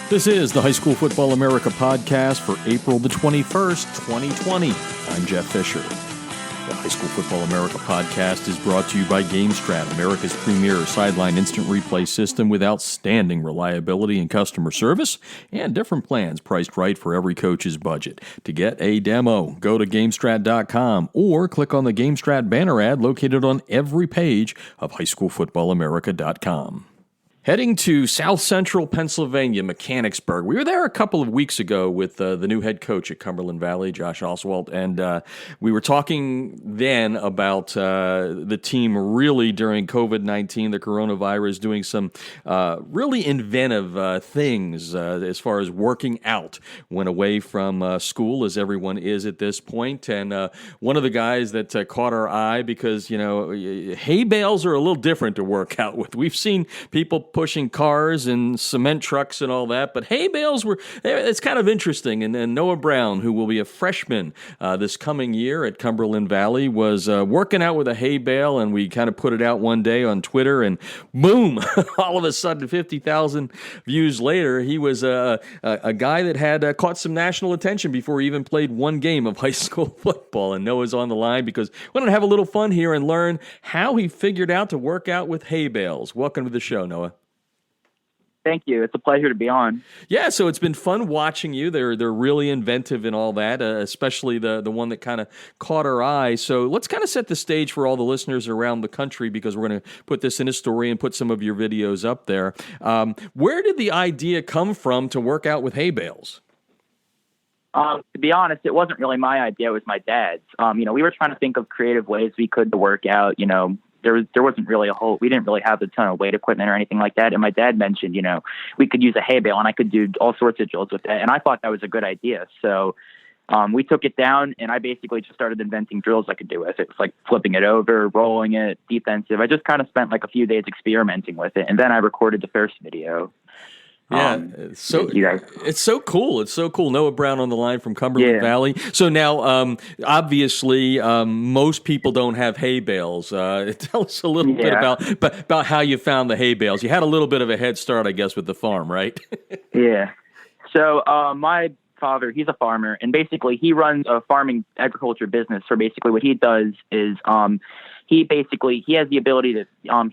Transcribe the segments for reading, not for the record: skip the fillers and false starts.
This is the High School Football America podcast for April the 21st, 2020. I'm Jeff Fisher. The High School Football America podcast is brought to you by GameStrat, America's premier sideline instant replay system with outstanding reliability and customer service and different plans priced right for every coach's budget. To get a demo, go to GameStrat.com or click on the GameStrat banner ad located on every page of HighSchoolFootballAmerica.com. Heading to South Central Pennsylvania, Mechanicsburg. We were there a couple of weeks ago with the new head coach at Cumberland Valley, Josh Oswalt, and we were talking then about the team really during COVID-19, the coronavirus, doing some really inventive things as far as working out when away from school, as everyone is at this point. And one of the guys that caught our eye because, you know, hay bales are a little different to work out with. We've seen people pushing cars and cement trucks and all that, but hay bales it's kind of interesting. And Noah Brown, who will be a freshman this coming year at Cumberland Valley, was working out with a hay bale, and we kind of put it out one day on Twitter, and boom, all of a sudden, 50,000 views later, he was a guy that had caught some national attention before he even played one game of high school football. And Noah's on the line because we want to have a little fun here and learn how he figured out to work out with hay bales. Welcome to the show, Noah. Thank you. It's a pleasure to be on. Yeah, so it's been fun watching you. They're really inventive in all that, especially the one that kind of caught our eye. So let's kind of set the stage for all the listeners around the country, because we're going to put this in a story and put some of your videos up there. Where did the idea come from to work out with hay bales? To be honest, it wasn't really my idea. It was my dad's. We were trying to think of creative ways we could to work out, There wasn't really we didn't really have a ton of weight equipment or anything like that. And my dad mentioned, we could use a hay bale and I could do all sorts of drills with that. And I thought that was a good idea. So we took it down and I basically just started inventing drills I could do with it. It was like flipping it over, rolling it, defensive. I just kind of spent like a few days experimenting with it. And then I recorded the first video. Yeah, it's so cool. It's so cool. Noah Brown on the line from Cumberland Valley. So now, obviously, most people don't have hay bales. Tell us a little bit about how you found the hay bales. You had a little bit of a head start, I guess, with the farm, right? Yeah. So my father, he's a farmer, and basically he runs a farming agriculture business. So basically what he does is he has the ability to,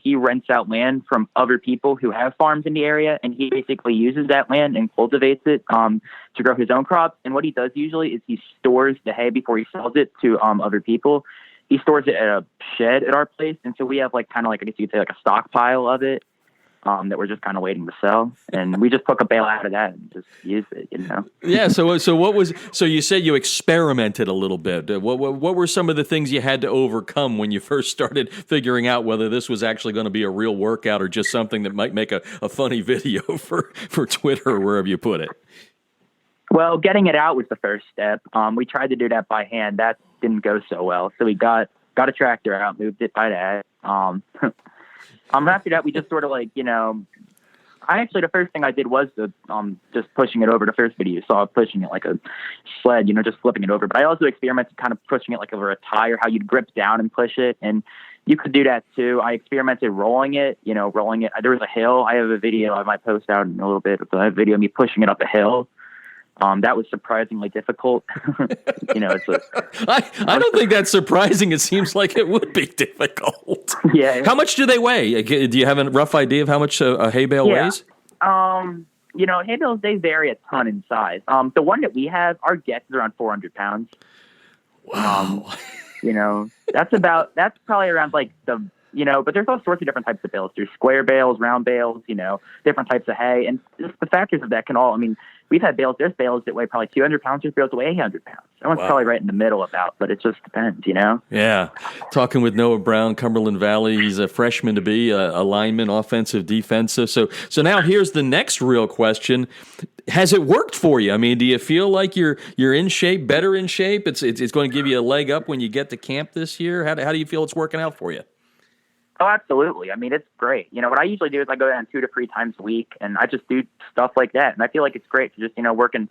he rents out land from other people who have farms in the area, and he basically uses that land and cultivates it to grow his own crops. And what he does usually is he stores the hay before he sells it to other people. He stores it at a shed at our place, and so we have I guess you could say a stockpile of it that we're just kind of waiting to sell. And we just took a bale out of that and just used it, Yeah. So you said you experimented a little bit. What were some of the things you had to overcome when you first started figuring out whether this was actually going to be a real workout or just something that might make a funny video for Twitter or wherever you put it? Well, getting it out was the first step. We tried to do that by hand. That didn't go so well. So we got a tractor out, moved it by that. After that, we just sort of the first thing I did was just pushing it over. The first video you saw pushing it like a sled, just flipping it over. But I also experimented kind of pushing it like over a tire, how you'd grip down and push it. And you could do that too. I experimented rolling it. There was a hill. I have a video I might post out in a little bit. I have a video of me pushing it up a hill. That was surprisingly difficult. I don't think that's surprising. It seems like it would be difficult. Yeah. How much do they weigh? Do you have a rough idea of how much a hay bale weighs? Hay bales, they vary a ton in size. The one that we have, our guess is around 400 pounds. Wow. That's probably around but there's all sorts of different types of bales. There's square bales, round bales, different types of hay. And just the factors of that we've had bales, there's bales that weigh probably 200 pounds, there's bales that weigh 800 pounds. That one's probably right in the middle but it just depends, Yeah. Talking with Noah Brown, Cumberland Valley. He's a freshman to be, a lineman, offensive, defensive. So now here's the next real question. Has it worked for you? I mean, do you feel like you're in shape, better in shape? It's going to give you a leg up when you get to camp this year? How do you feel it's working out for you? Oh, absolutely. I mean, it's great. What I usually do is I go down 2 to 3 times a week, and I just do stuff like that. And I feel like it's great to just, work and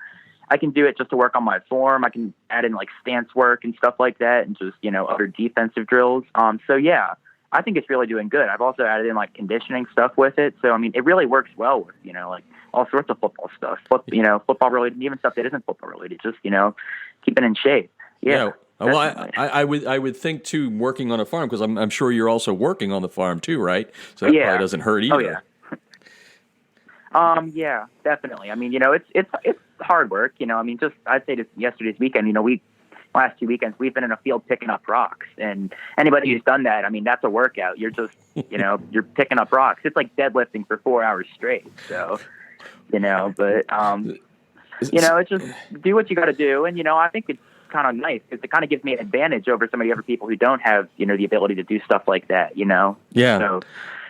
I can do it just to work on my form. I can add in stance work and stuff like that, and just, other defensive drills. So yeah, I think it's really doing good. I've also added in like conditioning stuff with it. So, I mean, it really works well with, like all sorts of football stuff, football related, even stuff that isn't football related, just, keeping in shape. Yeah. Well, I would think too, working on a farm, because I'm sure you're also working on the farm too, right? So that probably doesn't hurt either. Oh, yeah. Yeah, definitely. I mean, it's hard work, just, I'd say just yesterday's weekend, last 2 weekends, we've been in a field picking up rocks, and anybody who's done that, I mean, that's a workout. You're just, you're picking up rocks. It's like deadlifting for 4 hours straight. So, but, it's just do what you got to do. And, I think it's kind of nice because it kind of gives me an advantage over some of the other people who don't have, the ability to do stuff like that, Yeah. So,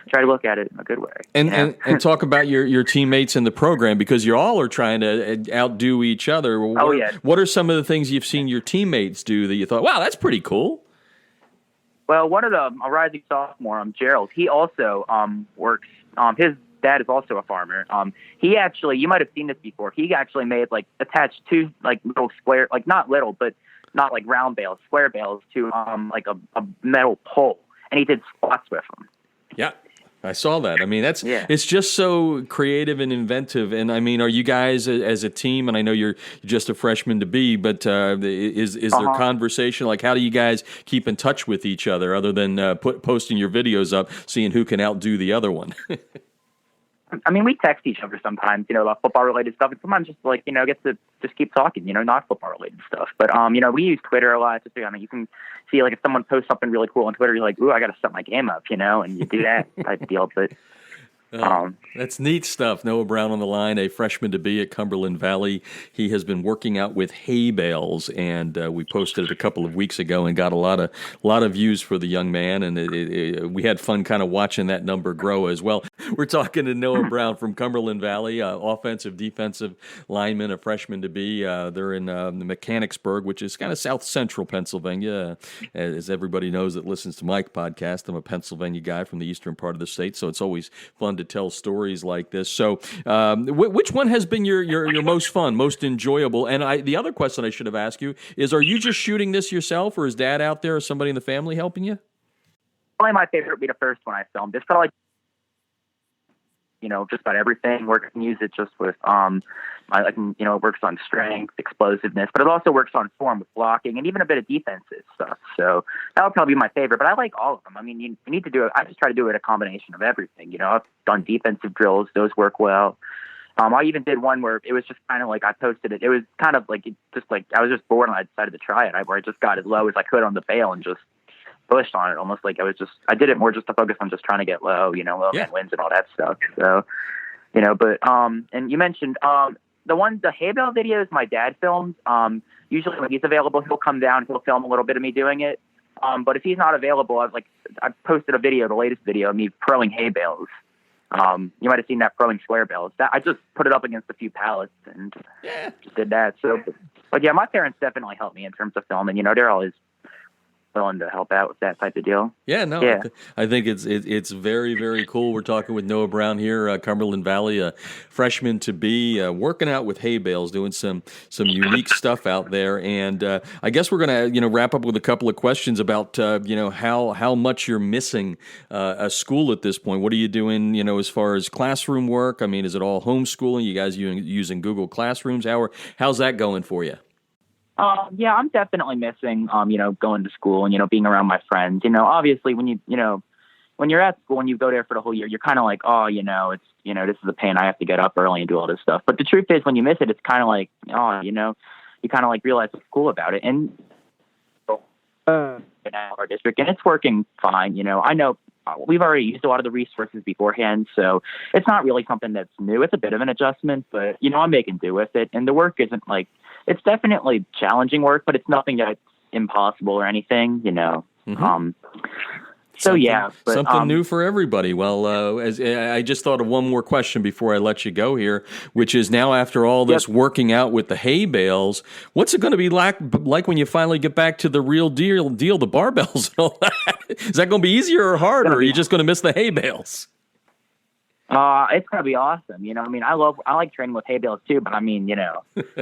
try to look at it in a good way. And talk about your teammates in the program, because you all are trying to outdo each other. What are some of the things you've seen your teammates do that you thought, wow, that's pretty cool? Well, one of them, a rising sophomore, Gerald, he also works. His dad is also a farmer. He actually, you might have seen this before. He actually made attached two little square, not little, but not like round bales, square bales to a metal pole, and he did squats with them. Yeah. I saw that. I mean, it's just so creative and inventive. And I mean, are you guys as a team? And I know you're just a freshman to be, but is there conversation? Like, how do you guys keep in touch with each other other than posting your videos up, seeing who can outdo the other one? I mean, we text each other sometimes, about football related stuff, and sometimes just get to just keep talking, not football related stuff. But we use Twitter a lot. Just you can see if someone posts something really cool on Twitter, you're like, ooh, I got to set my game up, and you do that type of deal. But that's neat stuff. Noah Brown on the line, a freshman to be at Cumberland Valley. He has been working out with hay bales, and we posted it a couple of weeks ago and got a lot of views for the young man, and we had fun kind of watching that number grow as well. We're talking to Noah Brown from Cumberland Valley, offensive, defensive lineman, a freshman to be. They're in Mechanicsburg, which is kind of south central Pennsylvania. As everybody knows that listens to my podcast, I'm a Pennsylvania guy from the eastern part of the state, so it's always fun to tell stories like this. So which one has been your most fun, most enjoyable? And the other question I should have asked you is, are you just shooting this yourself, or is Dad out there or somebody in the family helping you? Probably my favorite would be the first one I filmed. It's probably just about everything. We can use it just with, it works on strength, explosiveness, but it also works on form with blocking and even a bit of defensive stuff. So that would probably be my favorite, but I like all of them. I mean, you need to do it. I just try to do it a combination of everything. I've done defensive drills. Those work well. I even did one where it was just kind of I posted it. It was kind of I was just bored and I decided to try it. Where I just got as low as I could on the bale and just pushed on it, almost I did it more just to focus on just trying to get low, low man wins and all that stuff. So, but, and you mentioned, the hay bale videos my dad films, usually when he's available, he'll come down, he'll film a little bit of me doing it. But if he's not available, I posted a video, the latest video of me purling hay bales. You might have seen that purling square bales. I just put it up against a few pallets and just did that. So, but yeah, my parents definitely helped me in terms of filming, they're always willing to help out with that type of deal. I think it's very, very cool. We're talking with Noah Brown here, Cumberland Valley, a freshman to be, working out with hay bales, doing some unique stuff out there. And I guess we're going to wrap up with a couple of questions about how much you're missing a school at this point. What are you doing as far as classroom work? I mean, is it all homeschooling? You guys using Google Classrooms? How's that going for you? Yeah, I'm definitely missing, going to school and, being around my friends. Obviously when when you're at school and you go there for the whole year, you're kind of like, oh, it's, this is a pain. I have to get up early and do all this stuff. But the truth is when you miss it, it's kind of like, oh, you kind of realize what's cool about it. And in our district, and it's working fine. I know we've already used a lot of the resources beforehand, so it's not really something that's new. It's a bit of an adjustment, but, I'm making do with it. And the work isn't it's definitely challenging work, but it's nothing that's impossible or anything, Mm-hmm. Something new for everybody. Well, as I just thought of one more question before I let you go here, which is now after all this working out with the hay bales, what's it going to be like when you finally get back to the real deal, the barbells and all that? Is that going to be easier or harder? Or are you just going to miss the hay bales? It's going to be awesome. I like training with hay bales too, but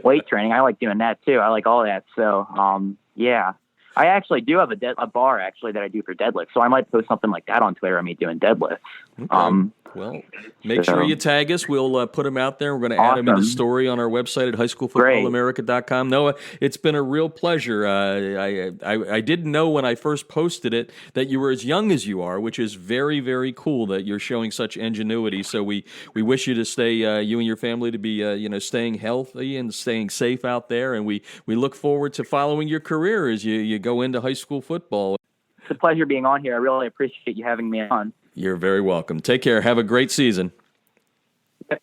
weight training, I like doing that too. I like all that. So, yeah. I actually do have a bar actually that I do for deadlifts, so I might post something like that on Twitter of me doing deadlifts. Okay. Well, make sure you tag us. We'll put them out there. We're going to add them in the story on our website at highschoolfootballamerica.com. Noah, it's been a real pleasure. I didn't know when I first posted it that you were as young as you are, which is very, very cool that you're showing such ingenuity. So we wish you to stay, you and your family to be, staying healthy and staying safe out there. And we look forward to following your career as you go into high school football. It's a pleasure being on here. I really appreciate you having me on. You're very welcome. Take care. Have a great season.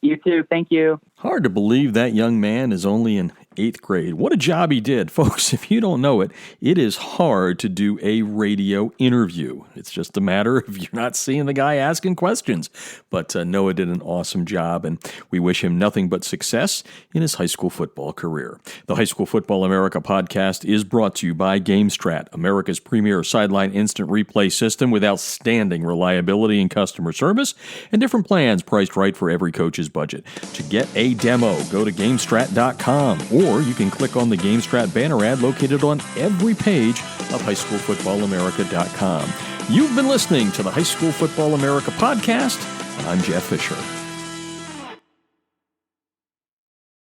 You too. Thank you. Hard to believe that young man is only in 8th grade. What a job he did. Folks, if you don't know it, it is hard to do a radio interview. It's just a matter of you're not seeing the guy asking questions. But Noah did an awesome job, and we wish him nothing but success in his high school football career. The High School Football America podcast is brought to you by GameStrat, America's premier sideline instant replay system with outstanding reliability and customer service, and different plans priced right for every coach's budget. To get a demo, go to GameStrat.com, or you can click on the GameStrat banner ad located on every page of HighSchoolFootballAmerica.com. You've been listening to the High School Football America podcast, and I'm Jeff Fisher.